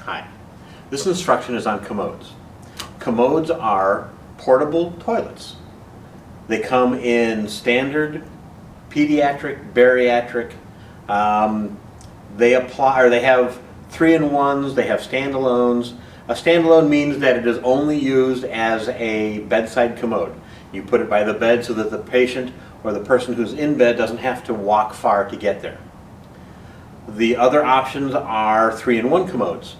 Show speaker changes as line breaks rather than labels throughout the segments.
Hi. This instruction is on commodes. Commodes are portable toilets. They come in standard, pediatric, bariatric. They have 3-in-1s, they have standalones. A standalone means that it is only used as a bedside commode. You put it by the bed so that the patient or the person who's in bed doesn't have to walk far to get there. The other options are 3-in-1 commodes.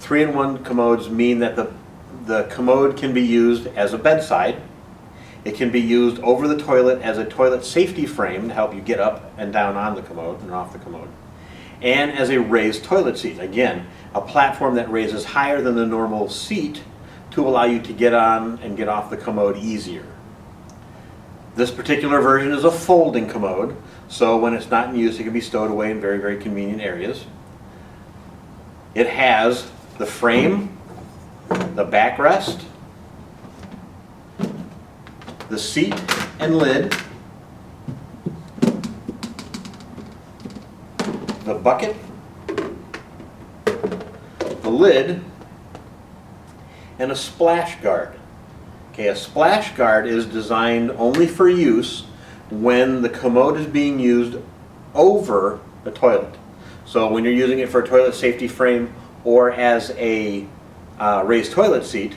3-in-1 commodes mean that the commode can be used as a bedside. It can be used over the toilet as a toilet safety frame to help you get up and down on the commode and off the commode. And as a raised toilet seat. Again, a platform that raises higher than the normal seat to allow you to get on and get off the commode easier. This particular version is a folding commode, so when it's not in use it can be stowed away in very, very convenient areas. It has the frame, the backrest, the seat and lid, the bucket, the lid, and a splash guard. Okay, a splash guard is designed only for use when the commode is being used over a toilet. So when you're using it for a toilet safety frame or as a raised toilet seat,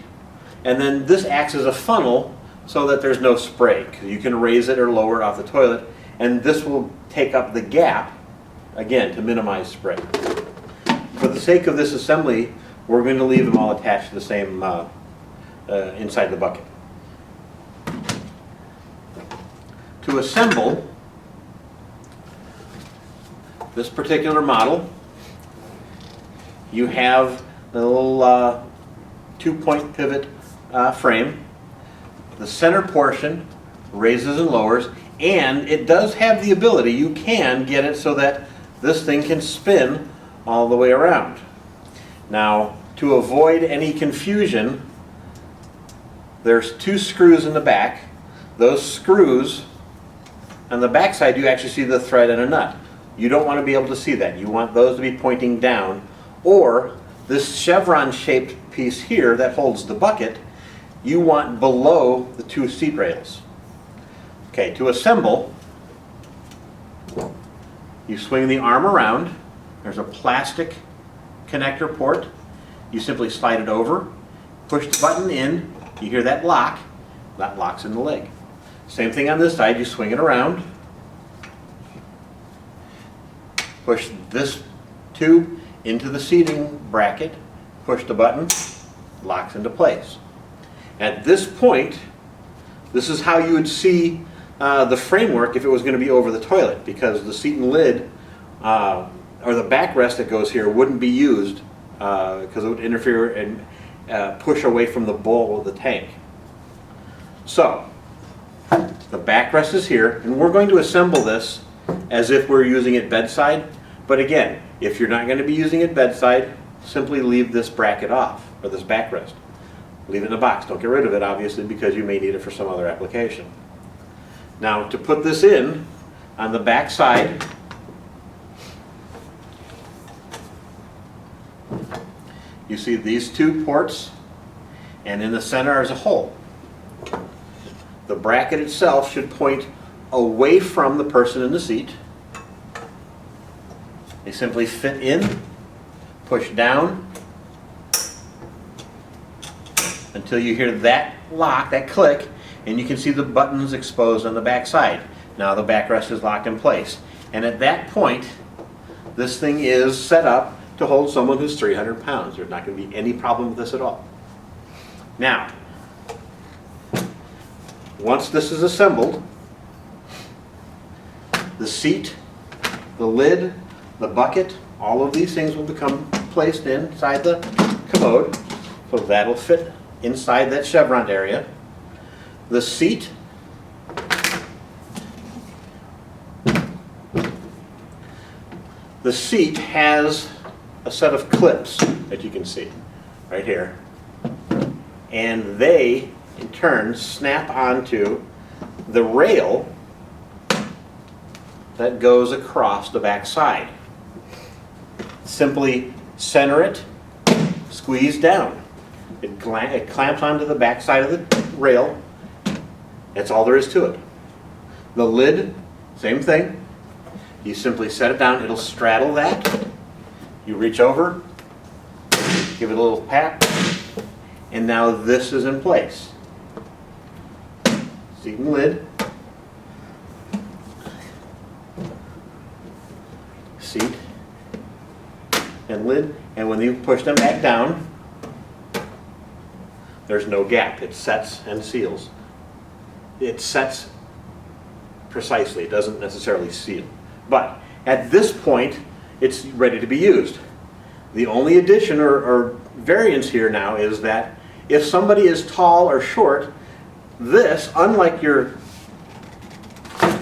and then this acts as a funnel so that there's no spray. You can raise it or lower it off the toilet, and this will take up the gap, again, to minimize spray. For the sake of this assembly, we're going to leave them all attached to the same inside the bucket. To assemble this particular model, you have the little 2-point pivot frame. The center portion raises and lowers, and it does have the ability, you can get it so that this thing can spin all the way around. Now, to avoid any confusion, there's 2 screws in the back. Those screws, on the back side you actually see the thread and a nut. You don't want to be able to see that. You want those to be pointing down, or this chevron shaped piece here that holds the bucket, you want below the 2 seat rails. Okay, to assemble, you swing the arm around. There's a plastic connector port. You simply slide it over, push the button in, you hear that lock, that locks in the leg. Same thing on this side, you swing it around, push this tube into the seating bracket, push the button, locks into place. At this point, this is how you would see the framework if it was going to be over the toilet, because the seat and lid or the backrest that goes here wouldn't be used because it would interfere and push away from the bowl of the tank. So the backrest is here, and we're going to assemble this as if we're using it bedside. But again, if you're not going to be using it bedside, simply leave this bracket off, or this backrest. Leave it in a box. Don't get rid of it, obviously, because you may need it for some other application. Now, to put this in on the back side, you see these 2 ports, and in the center is a hole. The bracket itself should point away from the person in the seat. They simply fit in, push down, until you hear that lock, that click, and you can see the buttons exposed on the back side. Now the backrest is locked in place. And at that point, this thing is set up to hold someone who's 300 pounds. There's not going to be any problem with this at all. Now, once this is assembled, the seat, the lid, the bucket, all of these things will become placed inside the commode. So that'll fit inside that chevron area. The seat, has a set of clips that you can see right here, and they in turn snap onto the rail that goes across the back side. Simply center it squeeze down. It clamps onto the back side of the rail. That's all there is to it. The lid, same thing. You simply set it down, it'll straddle that. You reach over, give it a little pat, and now this is in place. Seat and lid. Seat and lid, and when you push them back down, there's no gap. It sets and seals. It sets precisely. It doesn't necessarily seal. But at this point, it's ready to be used. The only addition or variance here now is that if somebody is tall or short, this, unlike your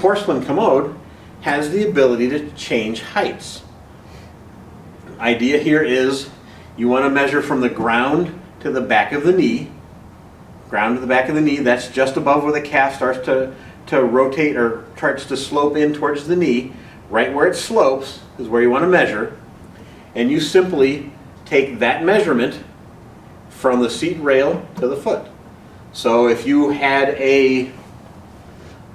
porcelain commode, has the ability to change heights. Idea here is you want to measure from the ground to the back of the knee. Ground to the back of the knee, that's just above where the calf starts to rotate or starts to slope in towards the knee. Right where it slopes is where you want to measure. And you simply take that measurement from the seat rail to the foot. So if you had a,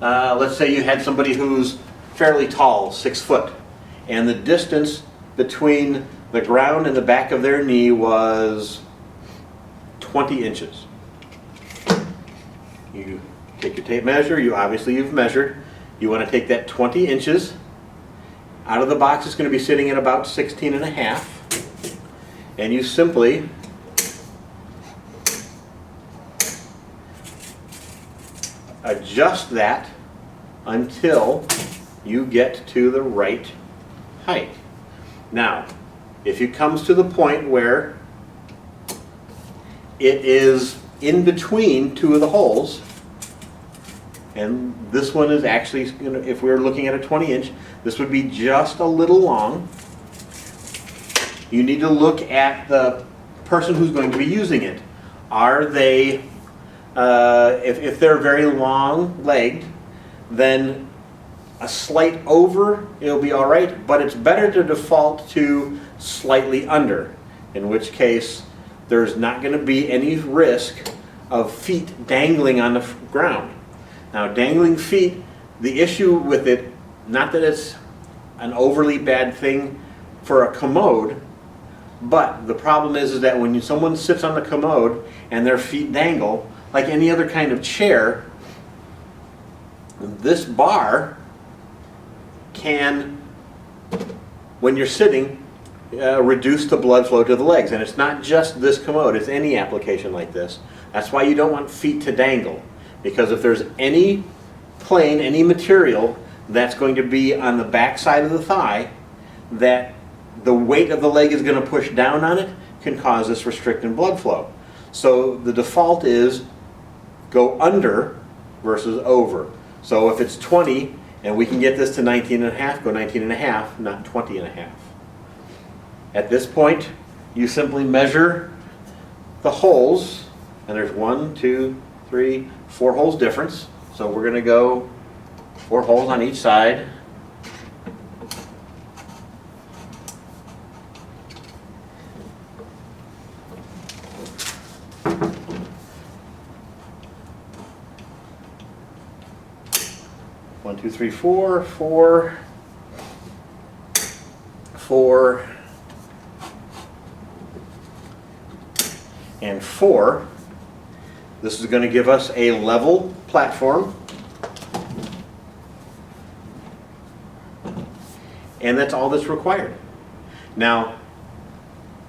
let's say you had somebody who's fairly tall, 6 foot, and the distance between the ground and the back of their knee was 20 inches. You take your tape measure, you've measured. You want to take that 20 inches. Out of the box it's going to be sitting at about 16 and a half. And you simply adjust that until you get to the right height. Now, if it comes to the point where it is in between two of the holes, and this one is actually, if we were looking at a 20-inch, this would be just a little long. You need to look at the person who's going to be using it. Are they, if they're very long-legged, then a slight over, it'll be all right, but it's better to default to slightly under, in which case there's not going to be any risk of feet dangling on the ground. Now, dangling feet, the issue with it, not that it's an overly bad thing for a commode, but the problem is that when someone sits on the commode and their feet dangle, like any other kind of chair, this bar can, when you're sitting, reduce the blood flow to the legs. And it's not just this commode, it's any application like this. That's why you don't want feet to dangle. Because if there's any plane, any material that's going to be on the back side of the thigh, that the weight of the leg is going to push down on it, can cause this restricted blood flow. So the default is go under versus over. So if it's 20 and we can get this to 19 and a half, go 19 and a half, not 20 and a half. At this point, you simply measure the holes, and there's 1, 2, 3, 4 holes difference. So we're going to go 4 holes on each side. One, two, three, four, 4, and 4. This is going to give us a level platform. And that's all that's required. Now,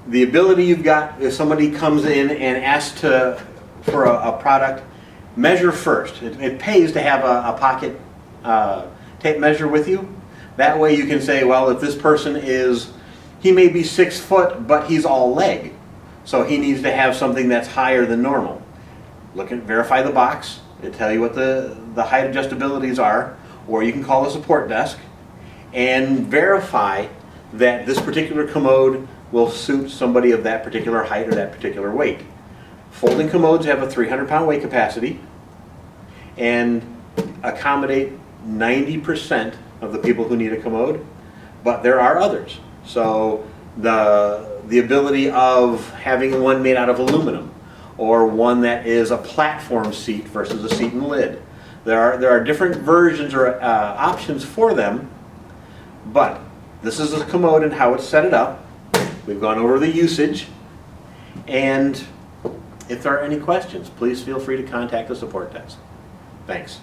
the ability you've got, if somebody comes in and asks for a product, measure first. It pays to have a pocket tape measure with you. That way you can say, well, if this person he may be 6 foot, but he's all leg. So he needs to have something that's higher than normal. Verify the box. It'll tell you what the height adjustabilities are, or you can call the support desk and verify that this particular commode will suit somebody of that particular height or that particular weight. Folding commodes have a 300-pound weight capacity and accommodate 90% of the people who need a commode, but there are others. So the the ability of having one made out of aluminum, or one that is a platform seat versus a seat and lid. There are different versions or options for them, but this is a commode and how it's set it up. We've gone over the usage, and if there are any questions, please feel free to contact the support desk. Thanks.